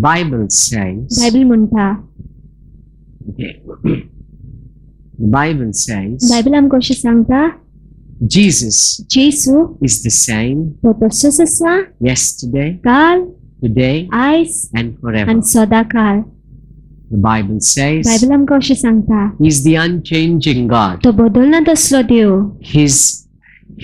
Bible says, Bible म्हणटा, okay, the Bible says, Bible आमकां अशें सांगता, Jesus जेसू is the same तो तसोच आसा yesterday, काल, today, आयज and forever. आनी सदांकाळ. The Bible says बायबल आमकां अशें सांगता, He's the unchanging God. तो बदलना तसलो देव,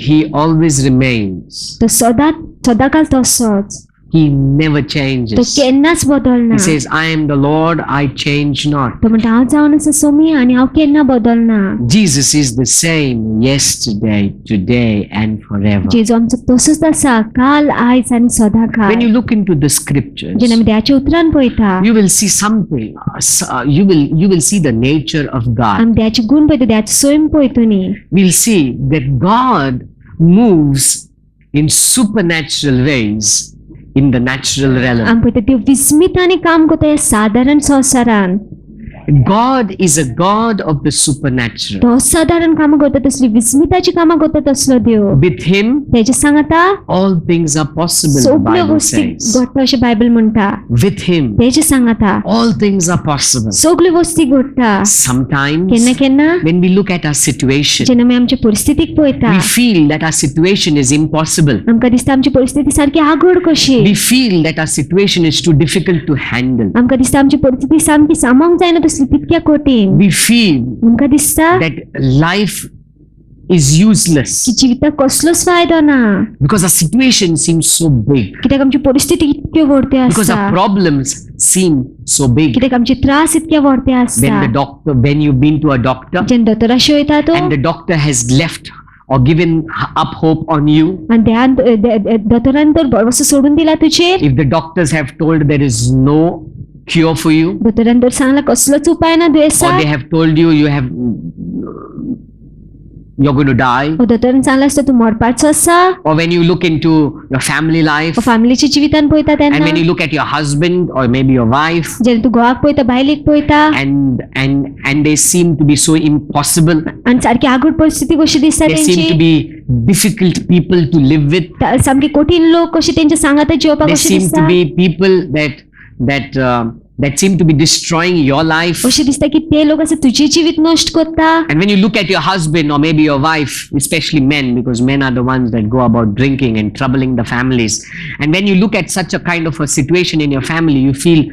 He always remains. तो सदांकाळ तसोच, He never तो changes. केन्नाच बदलना. He says, I am the Lord, I change not. तो म्हणटा हांव जावन आसा सोमी आनी हांव केन्ना बदलना. Jesus is the same yesterday, today, and forever. जेजू आमचो तसोच आसा काल, आयज आनी सदांकाळ. When you look into the scriptures, जेन्ना आमी देवाच्या उतरान पळयता, you will see something. You will see the nature of God. आमी देवाचे गुण पळयता, देवाचो स्वयं पळयता न्ही. We'll see that God moves in supernatural ways in the natural realm. आमी पळयता देव विस्मितांनी काम करता ह्या साधारण संवसारान. God is a God of the supernatural. तो साधारण कामां करता तसली विस्मिताची कामां करता तसलो देव. With Him, तेजे सांगता all things are possible, the सगळ्यो Bible गोष्टी says. घडटा अशें बायबल म्हणटा. With Him, तेजे सांगता all things are possible. सगळ्यो गोष्टी घडटा. Sometimes, केन्ना केन्ना when we look at our situation, जेन्ना आमी आमचे परिस्थितीक पळयता, we feel that our situation is impossible. आमकां दिसता आमची परिस्थिती सारकी आगड कशी. We feel that our situation is too difficult to handle. आमकां दिसता आमची परिस्थिती सामकी सांबाळूंक जायना तसली तितक्या कठीण. We feel आमकां दिसता that life is useless की जिविताक कसलोच फायदो ना, because our situation seems so big, कित्याक आमची परिस्थिती इतक्यो व्हडल्यो because आसा, our problems seem so big. कित्याक आमचे त्रास इतके व्हडले आसता. When you've been to a doctor जेन्ना दोतोराशी वयता तो and the doctor has left or given up hope on you, आनी दोतोरान तर भरवसो सोडून दिला तुजेर, if the doctors have told there is no cure for you, दोतोरान तर सांगला कसलोच उपाय ना or दुयेंसा, they have told you you're going to die, दोतोरान सांगला आसता तूं मरपाचो आसा, or when you look into your family life फॅमिलीच्या जिवितान पळयता and when तेन्ना, you look at your husband or maybe your wife जेन्ना तूं घोवाक पळयता बायलेक पळयता and they seem to be so impossible, आनी सारकी आगड परिस्थिती कशी दिसता they seem to तेंची, be difficult people to live with, सामकी कठीण लोक कशी तेंच्या सांगाता जेवपाक they कशी seem to दिसता, be people that seem to be destroying your life. अशें दिसता की ते लोक आसा तुजें जिवीत नश्ट करता. And when you look at your husband or maybe your wife, especially men, because men are the ones that go about drinking and troubling the families, and when you look at such a kind of a situation in your family, you feel,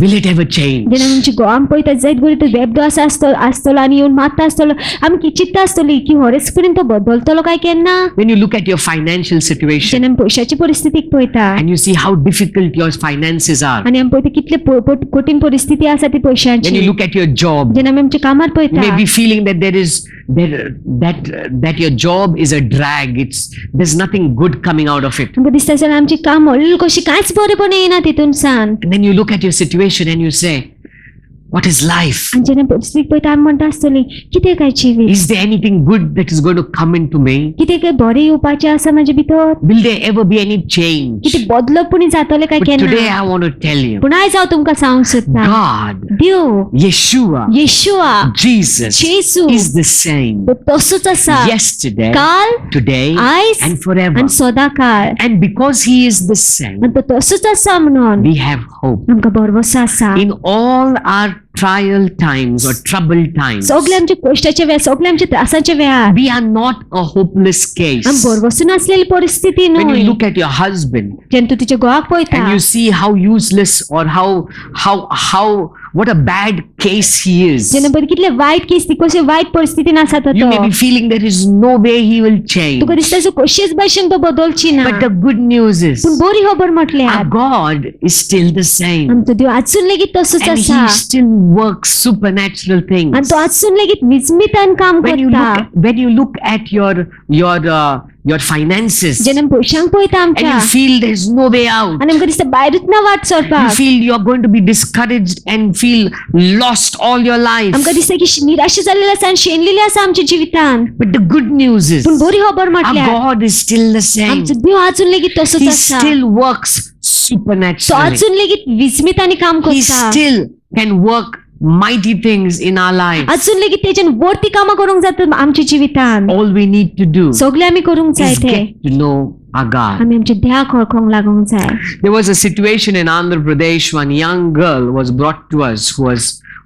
will it ever change? जेन्ना आमची गोवान पळयता जायत बरी तो बेबदो आसतलो आनी येवन मारता आसतलो, आमी कितें चिंतता आसतली की होरेस पर्यंत तो बदलतलो काय केन्ना. When you look at your financial situation जेन्ना आमी पयशाची परिस्थितीक पळयता and you see how difficult your finances are, आनी आमी पळयता कितले कठीण परिस्थिती आसा ती when पयशांची. you look at your job, जेन्ना आमी आमच्या कामार you पळयता, may be feeling that that your job is a drag. There's nothing good coming out of it. आमकां दिसता आसतलें आमची काम हळू कशी कांयच बरेपण येना तितून सान. And then you look at your situation and you say, what is life? आनी जेन्ना परिस्थितीक पळयता आमी म्हणटा आसतलीं कितें काय जिवीत, Is there anything good that is going to come into me? कितें काय बरें येवपाचें आसा म्हाजे भितर, Will there ever be any change? कितें बदलपणी जातलें काय But today केन्ना. I want to tell you, पूण आयज हांव तुमकां सांगूंक सोदतां, God, Dev Yeshua, येशुआ Jesus जेसू is the same तो तसोच आसा yesterday, काल, today, आयज and forever. आनी सदांकाळ. And because He is the same, आनी तो तसोच आसा म्हणून we have hope. आमकां भरवसो आसा. In all our trial times or troubled times, सगळे आमचे कश्टाचे वेळ, सगळे आमचे त्रासाचे वेळार we are not a hopeless case. आमी भरवसून आसलेली परिस्थिती When न्हय. you look at your husband जेन्ना तूं तुज्या घोवाक पळयता and you see how useless or how what a bad case he is, जेन्ना बरी कितले वायट केस ती कशे वायट परिस्थितीन आसा तो, you may be feeling there is no way he will change. तुका दिसता सो कशीच भाशेन तो बदलची ना. But the good news is पूण बरी खबर our म्हटल्यार God is still the same, आमचो देव आजून लेगीत तसोच and आसा He still works supernatural things. आनी तो आजून लेगीत विस्मितान काम करता. When you look at your finances जेन्ना पयशांक पळयता and आमच्या you feel there's no way out, आनी आमकां दिसता भायरूच ना वाट you सरपाक, feel you're going to be discouraged and feel lost all your life. आमकां दिसता की निराश जाल्लेले आसा आनी शेणलेले आसा आमच्या जिवितान. But the good news is पूण बरी खबर our म्हटल्यार God is still the same. आमचो देव आजून लेगीत तसोच He आसा. still works तो supernaturally. आजून लेगीत विस्मितांनी काम He करता. still can work mighty things in our lives. आजून लेगीत तेच्यान वरती कामां करूंक जाता आमच्या जिवितान. All we need to do सगळे आमी करूंक जाय is ते. get to know Agar. आमी आमचे देहा खोळखोंक लागोंक जाय. There was a situation in Andhra Pradesh. One young girl was brought to us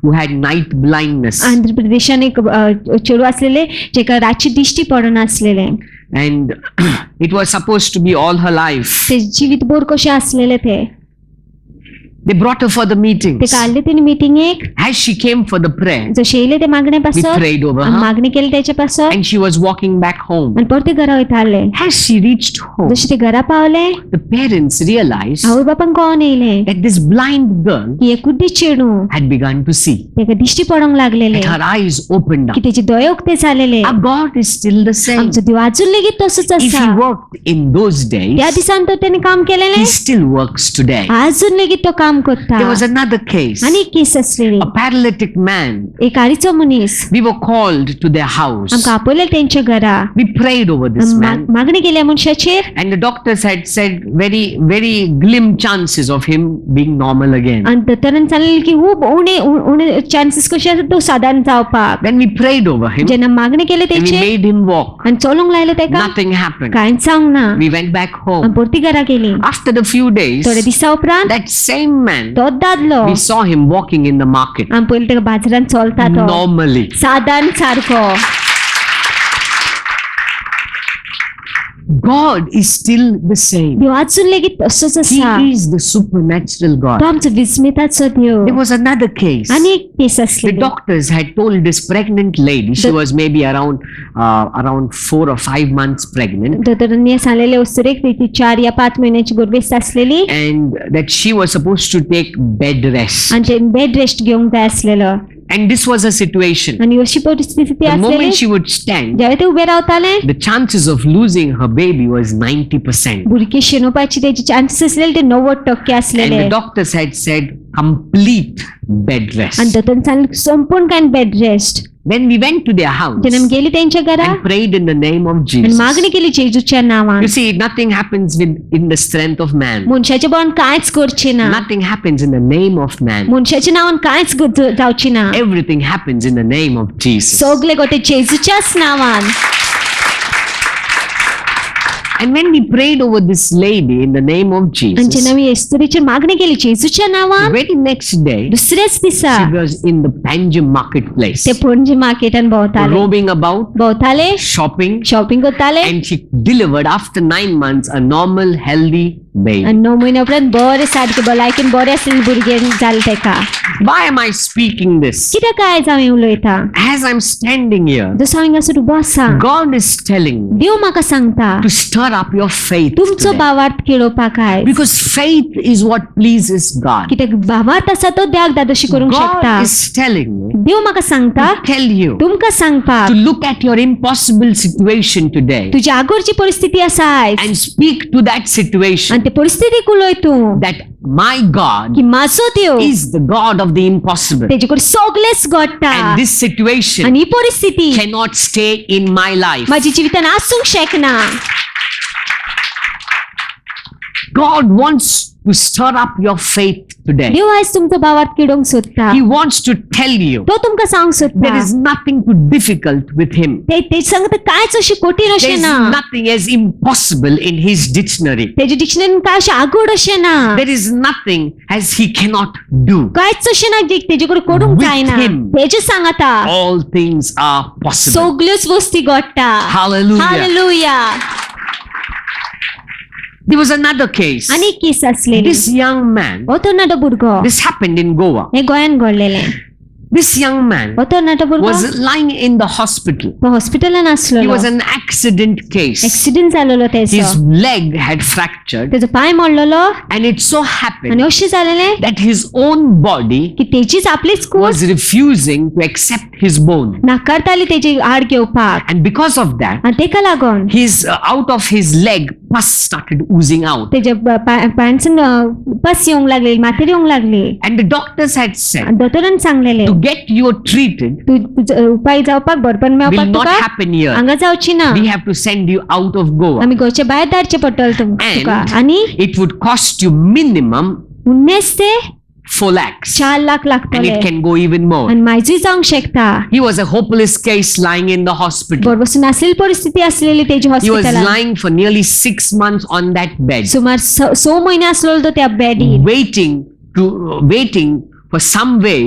who had night blindness, Andhra प्रदेशान एक चेडू असलेले जेका रातची दिश्टी पडना असलेले and it was supposed to be all her life. ते जिवीतभर कशे असलेले ते They brought her for the meetings. ते काढले तिने मिटिंगेक As she came for the prayer, जशे येयले ते मागणे we पासत prayed over आमी her, मागणी केली त्याच्या पासत and she was walking back home. आणि परते घरा वयताले. As she reached home, जशे ते घरा पावले the parents realized आवय बापान कोण येयले that this blind girl की एक कुड्डी चेडू had begun to see. तेका दिश्टी पडोंक लागलेले That her eyes opened की up. तेचे दोळे उक्ते जालेले. Our God is still the same. आमचो देव अजून लेगीत तसोच If आसा. He worked in those त्या days, दिसान तर त्याने काम केलेले He still works today. अजून लेगीत तो काम करता. There was another case. आणि एक केस असलेली A paralytic man. एक आरीचो मनीस We were called to their house. आमकां आपयले तेंच्या घरा We prayed over this man, मागणी केली मनशाचेर and the doctors had said very glim chances of him being normal again. आणि तरण सांगलें की खूब उणे उणे चान्सेस कशे आसा तो सादारण जावपाक. Then we prayed over him, जेन्ना मागणी केली and we तेचे made him walk. आणि चलोंक लायले तेका Nothing happened. कांयच जावंक ना. We went back आणि home. परती घरा गेली. After the few days, थोडे दिसा उपरांत that same man, तोच दादलो we saw him walking in the market आमी पयलीं तेका बाजारांत चलता तो normally. सादारण सारको. God is still the same. देव अजून लेगीत तसोच He आसा. is the supernatural तो God. आमचो विस्मिताचो देव. There was another case. आणि एक केस The असलेली doctors had told this pregnant lady, she was maybe around 4 or 5 months pregnant, दोतोरांनी सांगलेले वस्तुरेक ती 4 या 5 महिन्याची गर्भस्थ असलेली and that she was supposed to take bed rest. आणि ते बेड रेस्ट घेवंक जाय असलेलो And this was a situation. आणि अशी परिस्थिती The असलेली moment she would stand, ज्यावेळी ते उभे रावताले the chances of losing her baby was 90%. भुरगी शेणोवपाची त्याचे चान्सेस असलेले ते 90% And असलेले the doctors had said complete bed आणि rest. दोतोरांनी सांगले संपूर्ण काय bed rest. When we went to their house जेन्ना आमी गेली तेंच्या घरा and prayed in the name of आणि Jesus, मागणी केली जेजूच्या नावान. you see, nothing happens in the strength of man. मनशाच्या बळान कांयच करचे ना. Nothing happens in the name of man. मनशाच्या नावान कांयच जावची ना. Everything happens in the name of Jesus. सगळे गोटे जेजूच्याच नावान. And when we prayed over this lady in the name of आणि Jesus, जेन्ना आमी येस्तुरीची मागणी केली जेजूच्या the नावान very next day, दुसऱ्याच दिसा she was in the Panjim marketplace, ते पणजी मार्केटान भोंवताले roaming about, भोंवताले shopping, शॉपिंग करताले and she delivered after 9 months a normal, healthy baby. आणि 9 महिन्या उपरांत बरे सारखे भलायकेन बरे आसलेले भुरगे जाले तेका. Why am I speaking this? कित्याक काय हांवें उलयता As I'm standing here, जसो हांव हांगासर उबो आसा God is telling me देव म्हाका सांगता to stir up your faith तुमचो today. भावार्थ खेळोवपाक आयज. Because faith is what pleases God. कित्याक भावार्थ आसा तो देवाक दादोशी करूंक शकता. God is telling me देव म्हाका सांगता to tell you तुमकां सांगपाक to look at your impossible situation today तुजी आगोरची परिस्थिती आसा आयज and speak to that situation आणि ते परिस्थितीक उलय तूं that my God की म्हाजो देव is the God of the impossible. तेजे कडेन सगळेच घडटा And this situation आणि ही परिस्थिती cannot stay in my life. माझी जिवितान आसूंक शकना. God wants to stir up your faith today. देव आयज तुमचो भावार्थ खेळोवंक सोदता. He wants to tell you तो तुमकां सांगूंक सोदता there is nothing too difficult with him. ते सांगता कांयच अशें कठीण There अशें is ना. nothing as impossible in his dictionary. तेजे डिक्शनरीन काय अशें आगोड अशें ना. There is nothing as he cannot do. कांयच अशें ना जे तेजे कडेन करूंक With जायना. him. तेजे सांगता All things are possible. सगळ्योच वस्ती घडटा. Hallelujah. Hallelujah. There was another case. आनी एक केस आसलेली. This young man, हो तरणाटो भुरगो this happened in Goa. हे गोंयान घडलेलें. This young man हो तरणाटो भुरगो was lying in the hospital. तो हॉस्पिटलान It आसलेलो. was an accident case. Accident जालेलो His तेजो. leg had fractured, तेजो पाय मोडलेलो and it so आनी happened अशें जालेलें that his own body की तेजीच आपलीच कूस was refusing to accept his bone. नाकारताली तेजी हाड घेवपाक. And because of that, आनी तेका लागोन out of his leg, pus started oozing out. तेजे पांयसून पस येवंक लागली, माथेर येवंक लागली. And the doctors had said, आनी दोतोरान सांगलेलें to get you treated उपाय जावपाक बरपण will मेळपाक not तुका happen here. हांगा जावची ना. We have to send you out of Goa. आमी गोंयचे भायर धाडचे पडटले तुका. And आनी it would cost you minimum 19 ते 4 lakhs. 4 लाख And लागतले it can go even more. आणि मायजूय जावंक शकता. He was a hopeless case lying in the hospital. बरोबर नासलेली परिस्थिती असलेली तेजी He was हॉस्पिटलात lying for nearly 6 months on that bed, सुमार 6 महिने असलो तो त्या बेडीर waiting for some way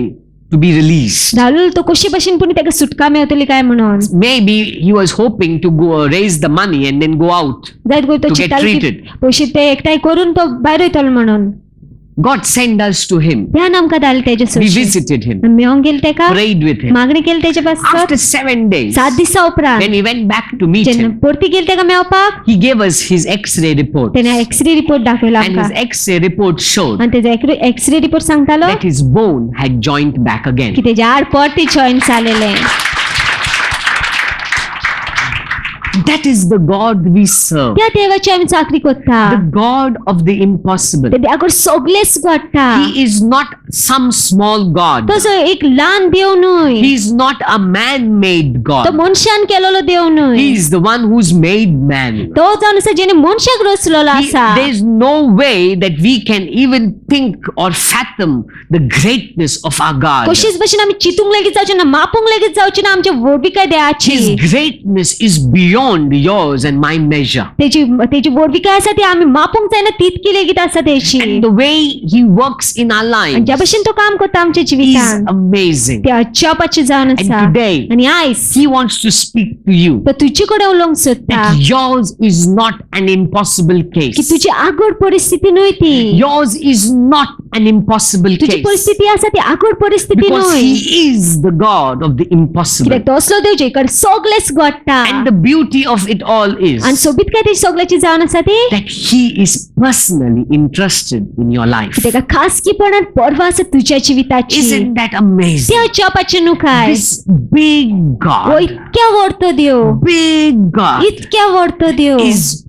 to be released. धावलो तो कशी भाशेन पुणी तेका सुटका मेळटली काय म्हणून. Maybe he was hoping to go raise the money and then go out. जायत गो तो To get चिंतालो की treated. पैसे ते एकठांय करून तो भायर वयतलो म्हणून. God sent us to him. ध्यान आमकां धाडलें तेजे We सोयीचेर. visited him, मेळोंक गेले तेका prayed with him. मागणी केली तेजे पासत After 7 days, 7 दिसा उपरांत when we went back to meet जेन्ना him, परती गेली तेका मेळपाक he gave us his X-ray report. तेणे एक्सरे रिपोर्ट दाखयलो And आमकां his X-ray report showed आनी तेजो एक्सरे रिपोर्ट सांगतालो that his bone had joined back again. की तेजे हाड परती join जालेले. That is the God we serve. त्या देवाची आमी चाकरी करता. The God of the impossible. ते देवाकडे सगळेच घडटा. He is not some small God. तो एक ल्हान देव न्हय. He is not a man-made तो God. मनशान केलेलो देव न्हय. He is the one who's made man. तो जावन आसा जेणे मनशाक रचलेलो आसा. There is no way that we can even think or fathom the greatness of our God. कशीच भाशेन आमी चितूंक लेगीत जावचे ना, मापूंक लेगीत जावचे ना आमचे वडविकाय देवाची. His greatness is beyond yours and my measure. तेजी वडविकाय आसा ती आमी मापूंक जायना तितकी लेगीत आसा Techi. And the way he works in our आणि ज्या lives भाशेन तो काम करता आमच्या is जिवितान amazing. ते अजापाचे जावन And आसा. today, आणि आयज he wants to speak to you तो तुजे कडेन उलोवंक सोदता that yours is not an impossible की case. तुजी आगोड परिस्थिती न्हय ती. Yours is not an impossible तुजी case परिस्थिती आसा ती आगोड परिस्थिती because न्हय. he is the God of the impossible. कित्याक तो असलो देव जेकडे सगळेच घडटा. And the beauty of it all is आणि सोबीत काय ती सगळ्याची जावन आसा ती that he is personally interested in your life. की तेका खासगीपणान पर्वा आसा तुज्या जिविताची. Isn't that amazing? ते अजापाचे न्हू काय. This big ओ God, इतक्या व्हडतो देव, big God इतक्या व्हडतो देव is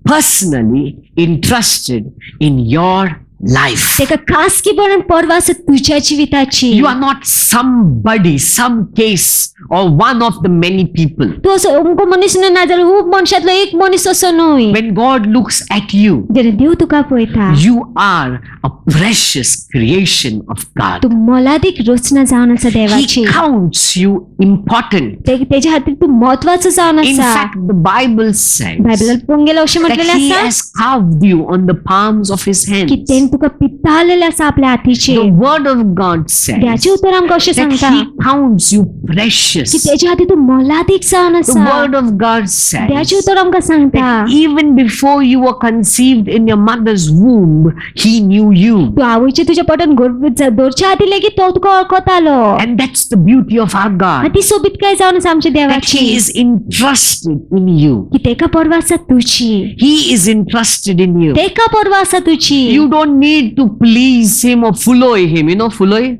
personally interested in your life. तेका खासगीपणान पर्वा आसा तुज्या जिविताची. You are not somebody, some case, or one of the many people. तू असो अमको मनीस न्हय ना जाल्यार खूब मनशांतलो एक मनीस असो न्हय. When God looks at you, जेन्ना देव तुका पळयता you are a precious creation of God. तू मोलादीक रचना जावन आसा देवाची. He counts you important. तेज्या खातीर तू म्हत्वाचो जावन In आसा. fact, the Bible says बायबलांत पळोवंक गेल्यार अशें that म्हटलेलें He आसा has carved you on the palms of His की hands. तेन तुका पिताळलेलें आसा आपल्या हातीचेर. The Word of God says देवाचें उतर आमकां अशें that सांगता He counts you की precious. तेज्या खातीर तू मोलादीक जावन The आसा. Word of God देवाचें says उतर आमकां सांगता that even before you were conceived in your mother's womb, He knew you. तू आवयच्या तुज्या पोटान दवरच्या आदी लेगीत तो तुका वळखतालो. And that's the beauty of our आनी God, ती सोबीत काय जावन आसा आमच्या that देवाची He is interested in you. की तेका पर्वा आसा तुजी. He is interested in you. तेका पर्वा आसा तुजी. You don't need to please Him or fulloy Him. You know, fulloy?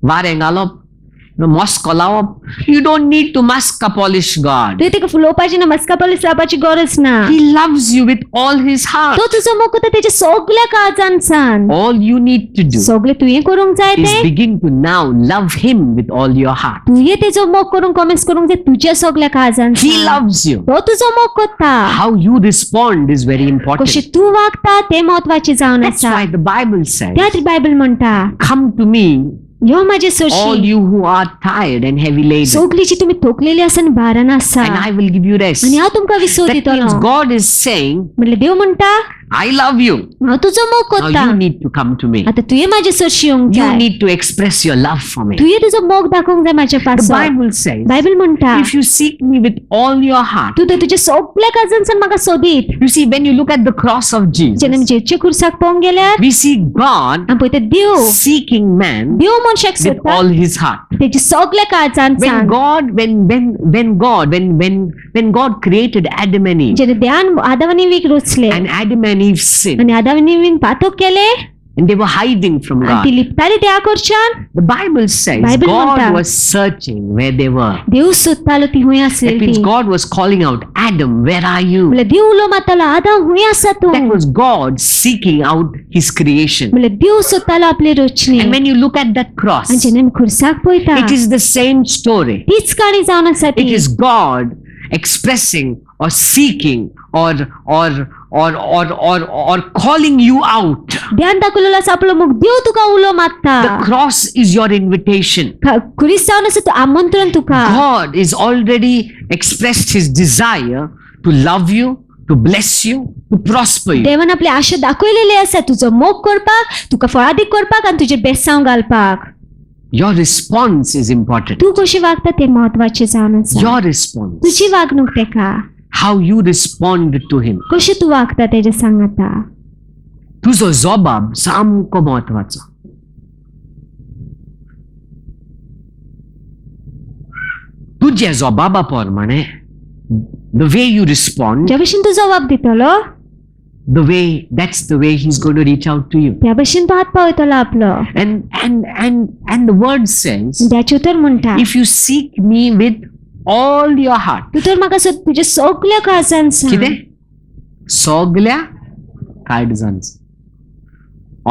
Varengalop. Mosque लावप. You don't need to maska polish God. तुवें तेका फुलोवपाची ना, मस्का पॉलिश लावपाची गरज ना. He loves you with all His heart. तो तुजो मोग करता तेच्या सगळ्या काळजान सान. All you need to do सगळे तुवें करूंक जाय is ते. begin to now love Him with all your heart. तुवें तेजो मोग करूंक कमेंट्स करूंक जाय तुज्या सगळ्या काळजान He सान. loves you. तो तुजो मोग करता. How you respond is very कशें important. तू वागता ते महत्वाचे जावन That's आसा. why the Bible says, त्या बायबल म्हणटा come to me, यो माझे all सोशी you who are tired and heavy laden, सगळीची तुम्ही थोकलेली आसा आनी भारान आसा and I will give you rest. आणि हांव तुमकां विसव That दितलो. means God is saying, म्हणले देव म्हणटा I love you. हांव तुजो मोग Now करता. you need to come to me. आता तुवें माझे सोशी येवंक You जाय. need to express your love for me. तुवें तुजो मोग दाखोवंक जाय माझ्या The पासो. Bible says, बायबल म्हणटा if you seek me with all your heart. तू तर तुझ्या सगळ्या काळजानसान म्हाका सोदीत. You see, when you look at the cross of जेन्ना Jesus, जेजूच्या कुर्साक पळोवंक गेल्यार we see God आमी पळयता देव seeking man देव मनशाक with सोदता all his heart. तेच्या सगळ्या काळजानसान. When God created Adam and Eve, जेन्ना देवान आदाम आनी ईवेक रचले and Adam and Eve sinned, आनी आदाम आनी ईवेन पातक केले and they were hiding from आनी ती God. लिपताली देवा कडच्यान. The Bible says Bible God म्हणटा. was searching where they were. देव सोदतालो ती हुंय That आसलेली means ती. God was calling out, Adam, where are you? म्हणल्यार देव उलो मारतालो आदाम हुंय आसा तूं. That was God seeking out His creation. म्हणल्यार देव सोदतालो आपली रचणी. And when you look at that cross, आनी जेन्ना आमी खुर्साक पळयता it is the same story. तीच काणी जावन आसा It ती. is God expressing or seeking or calling you out. ध्यान दाखवलेलं असं आपलं मुख देव तुका उलो मागता The cross is your invitation. क्रिस्त जावन असं तू आमंत्रण तुका God is already expressed his desire to love you, to bless you, to prosper you. देवान आपली आशा दाखवलेली आसा तुझो मोग करपाक तुका फळादीक करपाक आणि तुजेर बेसांव घालपाक Your response is important. तू कशी वागता ते महत्वाचे जावन आसा Your response. तुझी वागणूक तेका How you respond to him. कशी तू वागता तेजे सांगता तुझो जबाब सामको महत्वाचो. तुझ्या जबाबा प्रमाणे the way you respond, ज्या भशेन तू जबाब दितलो that's the way he's going to reach out to you. त्या भशेन तो हात पावयतलो आपलो And the word says, त्याचे उतर म्हणटा if you seek me with all your heart. तू तर म्हाका तुझ्या सगळ्या काळजान सांग कितें? सगळ्या काळजांच.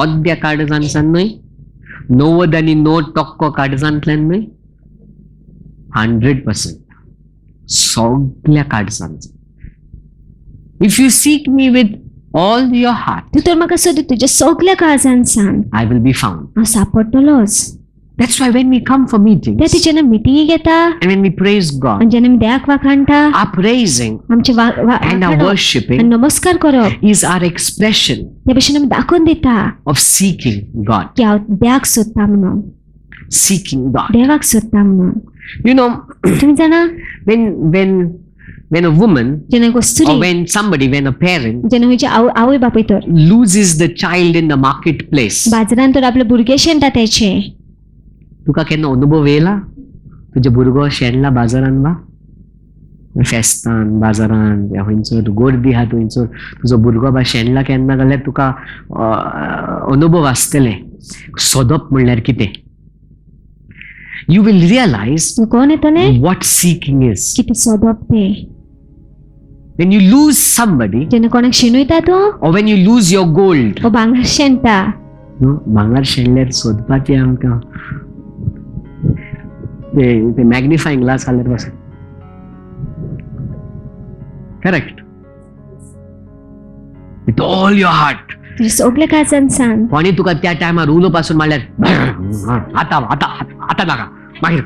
अर्ध्या काळजांसान न्हय, 99% काळजांतल्यान न्हय, 100%. सगळ्या काळजांच. If you seek me with all your heart, तू तर म्हाका तुझ्या सगळ्या काळजान सांग I will be found. हांव सापडटलोच That's why when we come for त्या meetings जेन्ना मिटिंगी घेता and when we praise God, आणि जेन्ना आमी देवाक वाखाणटा our praising आमचे and our आणि worshiping नमस्कार करप is our expression त्या भशेन आमी दाखोवन दिता of seeking God. की हांव देवाक सोदता म्हणून Seeking God. देवाक सोदता म्हणून You know, तुम्ही जाणा when a woman जेन्ना एक or स्त्री when a parent जेन्ना खंयचे आवय बापूय तर loses the child in the marketplace, बाजारांत तर आपले भुरगे शेणटा तेचे तुका केन्ना अनुभव येयला? तुजे भुरगो शेणला बाजारान बा? फेस्तान बाजारान या खंयसर गर्दी आहा थंयसर तुजो भुरगो बा शेणला केन्ना जाल्यार तुका अनुभव आसतले. सोदप म्हणल्यार कितें? You will realize तू कोण येतले what seeking is. कितें सोदप ते When you lose somebody जेन्ना कोणाक शेणयता तूं or when you lose your gold, वो भांगर शेणटा भांगर शेणल्यार सोदपाचें आमकां ते मॅग्निफायिंग ग्लास घालत बस. Correct. With all your heart. तुझ्या सगळ्या काळजान सांग कोणी तुका त्या टायमार उलो पासून म्हणल्यार आता नाका मागीर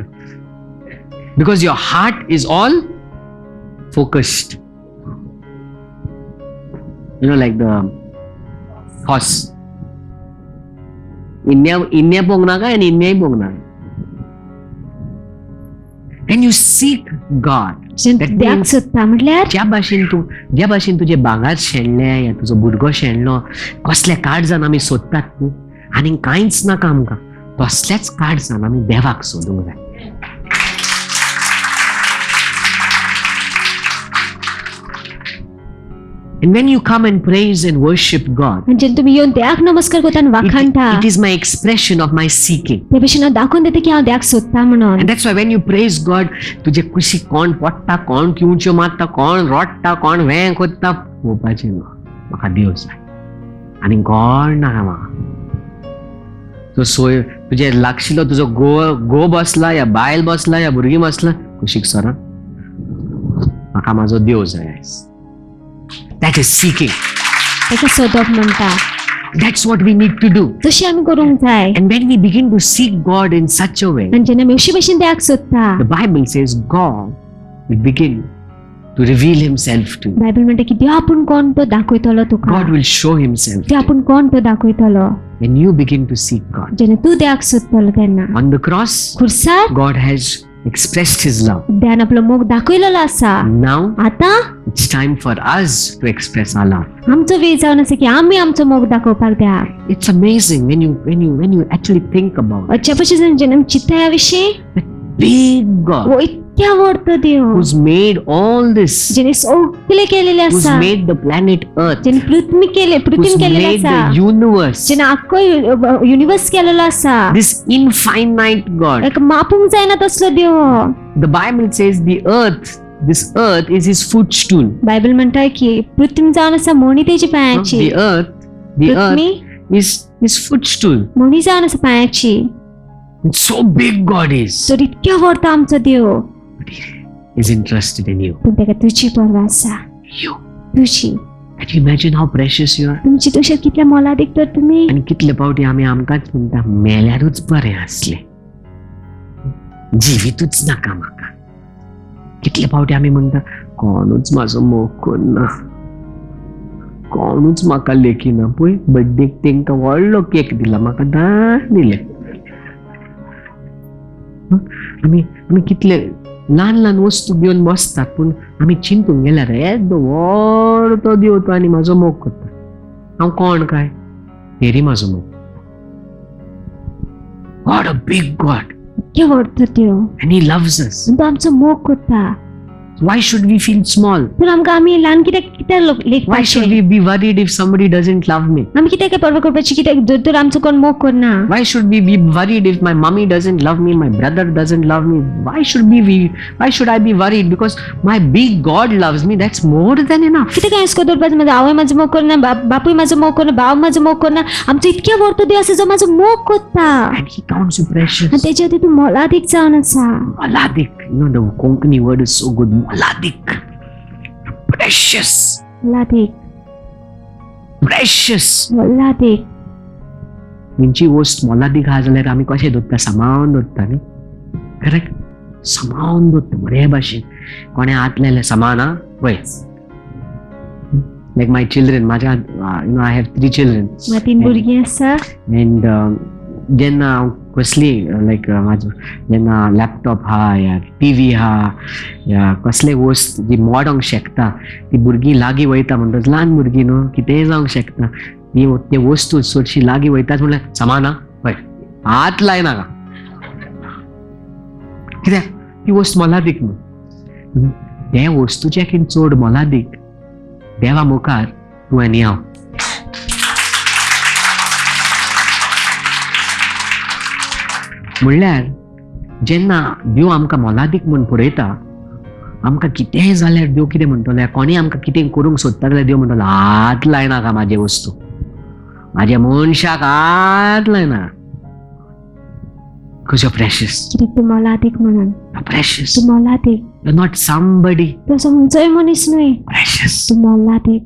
because your heart is all focused. You know, like the horse. इन्ने पोंग नाका आणि इन्नेय पोंग नाका. When you seek God, that देवाक means सोदता म्हटल्यार ज्या भाशेन तुजे भांगर शेणले या तुजो भुरगो शेणलो कसल्या काळजान आमी सोदतात न्ही आनी कांयच नाका आमकां तसल्याच काळजान आमी देवाक सोदूंक जाय. And when you come and praise and worship God, आणि जेन्ना तुम्ही येवन देवाक नमस्कार करता आणि वाखाणटा it is my expression of my seeking. ते भशेन हांव दाखोवन दिता की हांव देवाक सोदता म्हणून And that's why when you praise God, तुझे कुशी कोण पडटा, कोण किंवच्यो मारता, कोण रडटा, कोण वें कोत्ता, पळोवपाचें ना. म्हाका देव जाय आनी कोण नाका म्हाका. तो सोय तुजे लागशिल्लो तुजो गो बसला या बायल बसला या भुरगीं बसला कुशीक सर म्हाका म्हाजो देव जाय. That is seeking. ताका सोदप म्हणटा. That's what we need to do. तशें आमी करूंक जाय. And when we begin to seek God in such a way, आणि जेन्ना आमी अशे भशेन देवाक सोदता the Bible says God will begin to reveal himself to you. Bible म्हणटा की देव आपूण कोण तो दाखयतलो तुका. God will show himself to Dev you. आपूण कोण तो दाखयतलो. When you begin to seek God. जेन्ना तू देवाक सोदतलो तेन्ना On the cross, खुर्सार God has expressed his love. देवान आपलो मोग दाखयलेलो आसा. Now आता it's time for us to express our love. आमचो वेळ जावन आसा की आमी आमचो मोग दाखोवपाक देवाक. It's amazing when you actually think about it. अशा भशेन जेन्ना आमी चिंत्ता ह्या विशीं Big God वो इतक्या व्हड तो देव who's made all this, जेणे सगळे केलेले who's आसा. made the planet Earth, जेणे पृथ्वी who's केलेले made आसा. the universe, जेणे आख्खो युनिवर्स केलेलो आसा. this infinite God. एक मापूंक जायना तसलो देव. The Bible says this earth is his footstool. Bible म्हणटा की पृथ्वी जावन आसा मोणी तेजी पांयाची. The earth Prithvi is his footstool. मोणी जावन आसा पांयाची. And so big God is. तर इतक्या व्हड तो आमचो देव. is interested in you. पूण ताका तुजी पर्वा आसा, You. तुजी. Can you imagine how precious you are? तुमची तुजेर कितले मोलादीक तर तुमी. आणि कितले फावटी आमी आमकांच म्हणटा मेल्यारूच बरें आसलें, जिवितूच नाका म्हाका. कितले फावटी आमी म्हणटा कोणूच म्हाजो मोग करना, कोणूच म्हाका लेखिना. पळय बर्थडेक तेंकां व्हडलो केक दिला, म्हाका धान दिले. आमी आमी कितले ल्हान ल्हान वस्तू घेवन बसतात, पूण आमी चिंतूंक गेल्यार येदो व्हडलो देव आनी म्हाजो मोग करता. हांव कोण काय, तेरी म्हाजो मोग. What a big God, इतके व्हड देव and He loves us. तो आमचो मोग करता. Why should we feel small? पूण आमकां आमी ल्हान कित्याक Why should लेखपाचें. we be worried if somebody doesn't love me? आमी कित्याक पर्वा करपाची, कित्याक जर तर आमचो कोण मोग करना. Why should we be worried if my mommy doesn't love me, my brother doesn't love me? Why should I be worried? Because my big God loves me. That's more than enough. कित्याक हांवें यसको धरपाचें, म्हाजो आवय म्हाजो मोग करना, बापूय म्हाजो मोग करना, भाव म्हाजो मोग करना. आमचो इतके व्हड देव आसा जो म्हाजो मोग करता. And He counts you precious. आनी तेजे खातीर तूं मोलादीक जावन आसा. Maladik. You know, the Konkani word is so good. Maladik. Precious. मोलादीक, Precious. मोलादीक. खंयची वस्त मोलादीक आहा जाल्यार आमी कशें दवरता, सांबाळून दवरता न्ही. करेक्ट? सांबाळून दवरता बरे भाशेन. कोणें हात लायले सांबाळना पळय. Like my children, माझ्या I have 3 children. म्हाका 3 भुरगीं आसा. And जेन्ना हांव कसली जेन्ना लॅपटॉप हा या टीव्ही हा या कसले वस्त जी मोडोंक शकता ती भुरगीं लागीं वयता म्हणटच, ल्हान भुरगीं न्हू, कितेंय जावंक शकता. ते वस्तू चडशी लागीं वयताच म्हणल्यार समाना पळय हात लायनाका. कित्याक ती वस्त मोलादीक न्हू. ते वस्तूच्याकीन चड मोलादीक देवा मुखार तूं आनी हांव. म्हणल्यार जेन्ना देव आमकां मोलादीक म्हूण पळयता, आमकां कितेंय जाल्यार देव कितें म्हणटलो, कोणें आमकां कितें करूंक सोदता जाल्यार देव म्हणटलो हात लायनाका म्हाजे वस्तू, म्हाज्या मनशाक हात लायना. Because you're precious. कित्याक तूं मोलादीक म्हणून. You're precious. तूं मोलादीक. You're not somebody. तूं असो खंयचोय मनीस न्हय. Precious. तूं मोलादीक.